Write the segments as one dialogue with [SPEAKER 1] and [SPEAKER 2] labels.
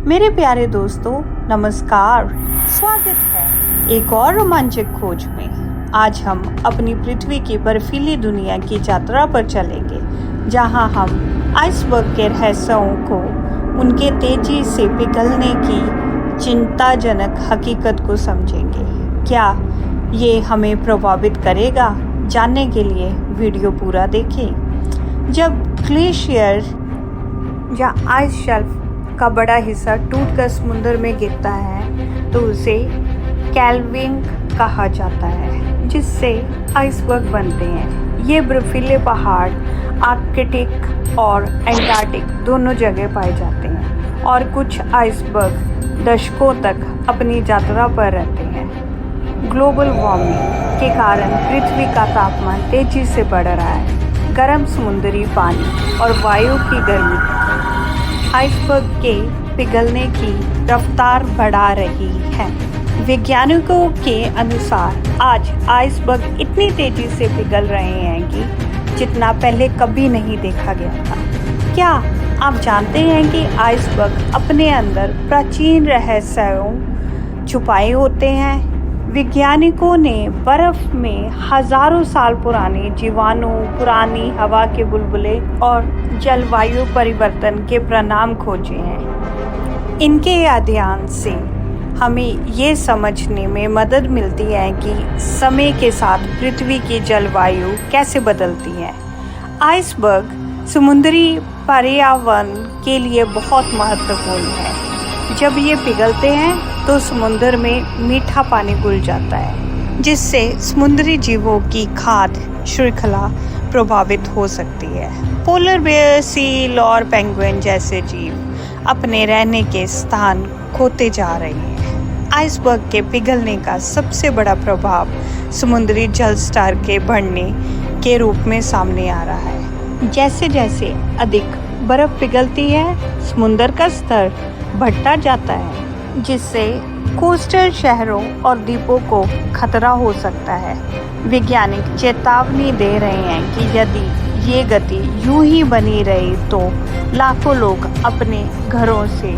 [SPEAKER 1] मेरे प्यारे दोस्तों, नमस्कार। स्वागत है एक और रोमांचक खोज में। आज हम अपनी पृथ्वी की बर्फीली दुनिया की यात्रा पर चलेंगे, जहां हम आइसबर्ग के रहस्यों को, उनके तेजी से पिघलने की चिंताजनक हकीकत को समझेंगे। क्या ये हमें प्रभावित करेगा? जानने के लिए वीडियो पूरा देखें। जब ग्लेशियर या आइस शेल्फ का बड़ा हिस्सा टूटकर समुद्र में गिरता है तो उसे कैल्विंग कहा जाता है, जिससे आइसबर्ग बनते हैं। ये बर्फीले पहाड़ आर्कटिक और एंटार्क्टिक दोनों जगह पाए जाते हैं और कुछ आइसबर्ग दशकों तक अपनी यात्रा पर रहते हैं। ग्लोबल वार्मिंग के कारण पृथ्वी का तापमान तेजी से बढ़ रहा है। गर्म समुद्री पानी और वायु की गर्मी आइसबर्ग के पिघलने की रफ्तार बढ़ा रही है। वैज्ञानिकों के अनुसार आज आइसबर्ग इतनी तेजी से पिघल रहे हैं कि जितना पहले कभी नहीं देखा गया था। क्या आप जानते हैं कि आइसबर्ग अपने अंदर प्राचीन रहस्यों छुपाए होते हैं? वैज्ञानिकों ने बर्फ में हजारों साल पुराने जीवाणु, पुरानी हवा के बुलबुले और जलवायु परिवर्तन के परिणाम खोजे हैं। इनके अध्ययन से हमें ये समझने में मदद मिलती है कि समय के साथ पृथ्वी की जलवायु कैसे बदलती है। आइसबर्ग समुद्री पर्यावरण के लिए बहुत महत्वपूर्ण है। जब ये पिघलते हैं तो समुद्र में मीठा पानी घुल जाता है, जिससे समुद्री जीवों की खाद्य श्रृंखला प्रभावित हो सकती है। पोलर बेयर, सील और पेंगुइन जैसे जीव अपने रहने के स्थान खोते जा रहे हैं। आइसबर्ग के पिघलने का सबसे बड़ा प्रभाव समुद्री जल स्तर के बढ़ने के रूप में सामने आ रहा है। जैसे जैसे अधिक बर्फ पिघलती है, समुद्र का स्तर बढ़ता जाता है, जिससे कोस्टल शहरों और द्वीपों को खतरा हो सकता है। वैज्ञानिक चेतावनी दे रहे हैं कि यदि ये गति यूं ही बनी रही तो लाखों लोग अपने घरों से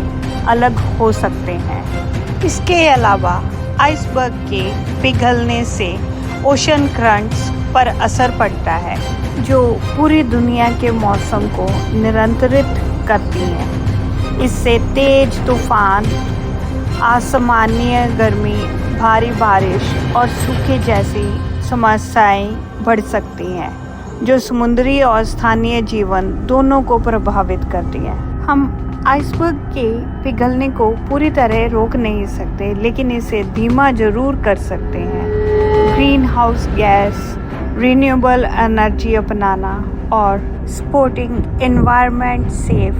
[SPEAKER 1] अलग हो सकते हैं। इसके अलावा आइसबर्ग के पिघलने से ओशन करंट्स पर असर पड़ता है, जो पूरी दुनिया के मौसम को नियंत्रित करती हैं। इससे तेज तूफान, असामान्य गर्मी, भारी बारिश और सूखे जैसी समस्याएं बढ़ सकती हैं, जो समुद्री और स्थानीय जीवन दोनों को प्रभावित करती हैं। हम आइसबर्ग के पिघलने को पूरी तरह रोक नहीं सकते, लेकिन इसे धीमा जरूर कर सकते हैं। Green house gas, renewable energy अपनाना और सपोर्टिंग एनवायरनमेंट सेफ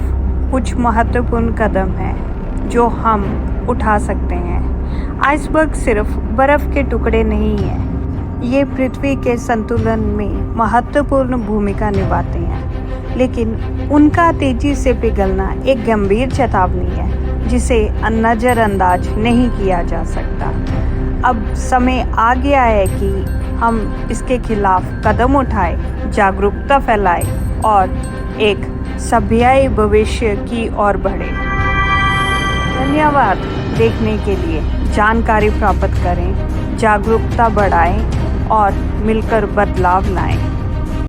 [SPEAKER 1] कुछ महत्वपूर्ण कदम हैं जो हम उठा सकते हैं। आइसबर्ग सिर्फ बर्फ के टुकड़े नहीं हैं, ये पृथ्वी के संतुलन में महत्वपूर्ण भूमिका निभाते हैं, लेकिन उनका तेजी से पिघलना एक गंभीर चेतावनी है जिसे नज़रअंदाज नहीं किया जा सकता। अब समय आ गया है कि हम इसके खिलाफ कदम उठाएं, जागरूकता फैलाएं और एक सभ्य भविष्य की ओर बढ़ें। धन्यवाद देखने के लिए। जानकारी प्राप्त करें, जागरूकता बढ़ाएं और मिलकर बदलाव लाएं।